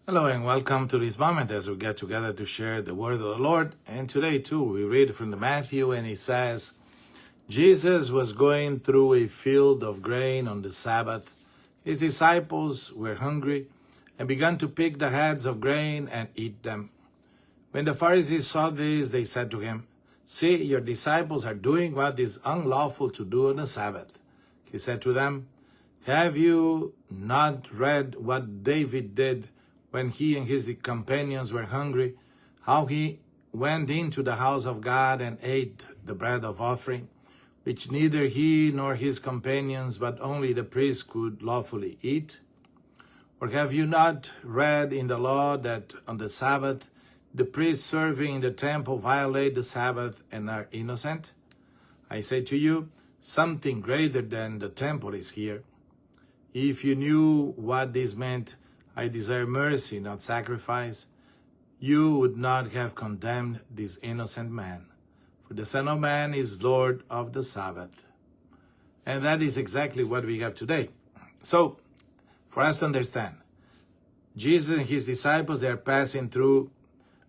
Hello and welcome to this moment as we get together to share the word of the Lord. And today too, we read from the Matthew and it says, Jesus was going through a field of grain on the Sabbath. His disciples were hungry and began to pick the heads of grain and eat them. When the Pharisees saw this, they said to him, "See, your disciples are doing what is unlawful to do on the Sabbath." He said to them, "Have you not read what David did when he and his companions were hungry, how he went into the house of God and ate the bread of offering, which neither he nor his companions, but only the priests could lawfully eat? Or have you not read in the law that on the Sabbath the priests serving in the temple violate the Sabbath and are innocent? I say to you, something greater than the temple is here. If you knew what this meant, 'I desire mercy, not sacrifice,' you would not have condemned this innocent man. For the Son of Man is Lord of the Sabbath." And that is exactly what we have today. So, for us to understand, Jesus and his disciples, they are passing through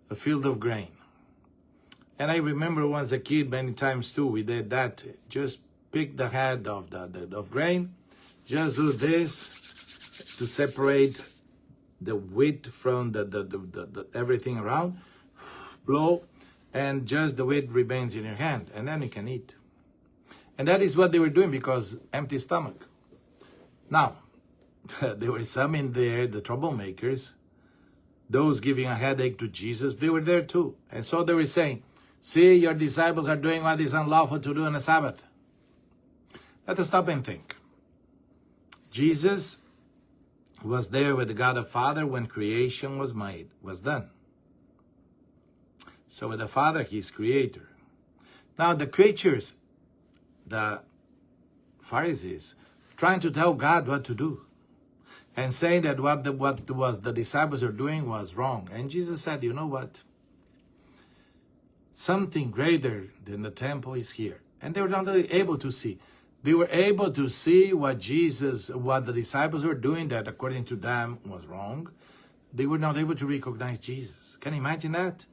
a field of grain. And I remember once a kid, many times too, we did that. Just pick the head of grain, just do this to separate the wheat from the everything around, blow, and just the wheat remains in your hand, and then you can eat. And that is what they were doing because empty stomach. Now, there were some in there, the troublemakers, those giving a headache to Jesus, they were there too. And so they were saying, "See, your disciples are doing what is unlawful to do on the Sabbath." Let us stop and think. Jesus was there with God the Father when creation was done. So with the Father, he's creator. Now the creatures, the Pharisees, trying to tell God what to do and saying that what the disciples are doing was wrong. And Jesus said, "You know what? Something greater than the temple is here." And they were not able to see. They were able to see what the disciples were doing that according to them was wrong. They were not able to recognize Jesus. Can you imagine that?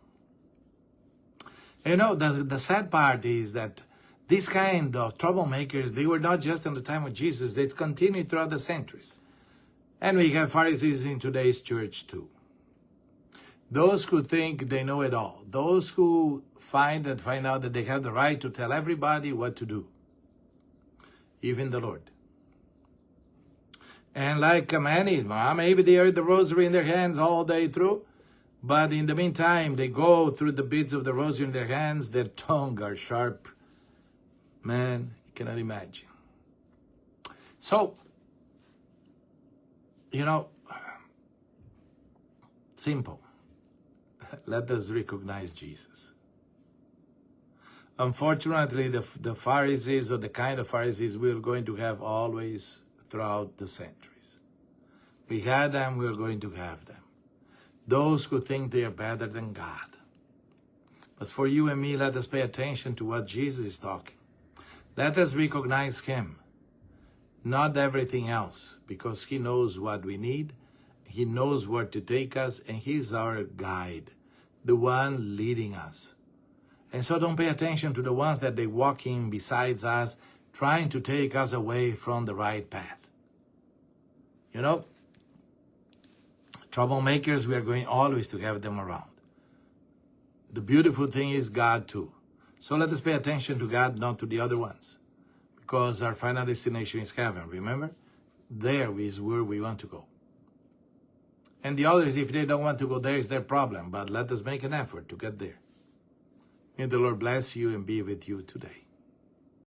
You know, the sad part is that these kind of troublemakers, they were not just in the time of Jesus, they continued throughout the centuries. And we have Pharisees in today's church too. Those who think they know it all. Those who find out that they have the right to tell everybody what to do. Even the Lord. And like many, maybe they are the rosary in their hands all day through, but in the meantime, they go through the beads of the rosary in their hands, their tongue are sharp. Man, you cannot imagine. So, simple. Let us recognize Jesus. Unfortunately, the Pharisees, or the kind of Pharisees we're going to have always throughout the centuries. We had them, we're going to have them. Those who think they are better than God. But for you and me, let us pay attention to what Jesus is talking. Let us recognize him, not everything else, because he knows what we need. He knows where to take us, and he's our guide, the one leading us. And so don't pay attention to the ones that they walk in besides us, trying to take us away from the right path. Troublemakers, we are going always to have them around. The beautiful thing is God too. So let us pay attention to God, not to the other ones. Because our final destination is heaven, remember? There is where we want to go. And the others, if they don't want to go there, is their problem. But let us make an effort to get there. May the Lord bless you and be with you today.